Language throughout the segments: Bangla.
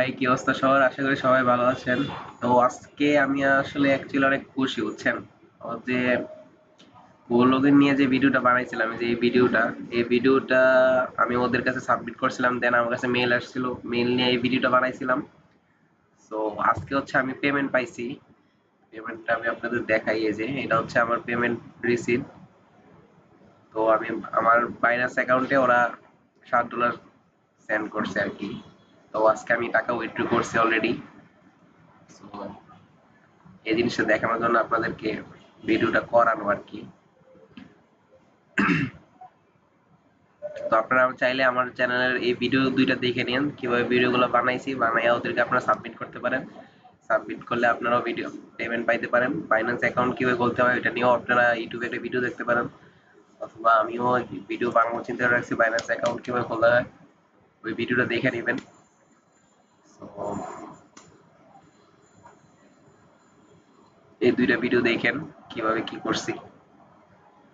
ভাই, কি অবস্থা সবার? আশা করি সবাই ভালো আছেন। তো আজকে আমি আসলে অ্যাকচুয়ালি অনেক খুশি, বুঝছেন? ও যে লগইন নিয়ে যে ভিডিওটা বানাইছিলাম, যে এই ভিডিওটা আমি ওদের কাছে সাবমিট করছিলাম, দেন আমার কাছে মেল আসছিল, মেল নিয়ে এই ভিডিওটা বানাইছিলাম। তো আজকে হচ্ছে আমি পেমেন্ট পাইছি। পেমেন্টটা আমি আপনাদের দেখাই, এই যে এটা হচ্ছে আমার পেমেন্ট রিসিপ্ট। তো আমি আমার বাইনান্স অ্যাকাউন্টে ওরা $7 সেন্ড করছে আর কি। তো আজকে আমি টাকা উইথড্র করছি অলরেডি। তো এই জিনিসটা দেখানোর জন্য আপনাদেরকে ভিডিওটা করানো আর কি। তো আপনারা চাইলে আমার চ্যানেলের এই ভিডিও দুইটা দেখে নিন, কিভাবে ভিডিওগুলো বানাইছি, বানাইয়া ওদেরকে আপনারা সাবমিট করতে পারেন। সাবমিট করলে আপনারাও ভিডিও পেমেন্ট পাইতে পারেন। বাইন্যান্স অ্যাকাউন্ট কিভাবে খুলতে হয় এটা নিয়েও আপনারা ইউটিউবে একটা ভিডিও দেখতে পারেন, অথবা আমিও ভিডিও বানানোর চিন্তা রাখছি বাইন্যান্স অ্যাকাউন্ট কিভাবে খোলা হয়, ওই ভিডিওটা দেখে নেবেন। তো এই দুইটা ভিডিও দেখেন কিভাবে কি করছি।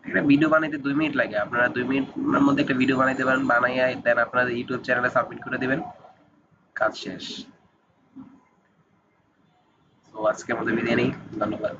একটা ভিডিও বানাইতে 2 মিনিট লাগে, আপনারা 2 মিনিটের মধ্যে একটা ভিডিও বানাইতে পারেন, বানাইয়া দেন আপনাদের ইউটিউব চ্যানেলে সাবমিট করে দিবেন, কাজ শেষ। তো আজকের মতো বিদায় নেই, ধন্যবাদ।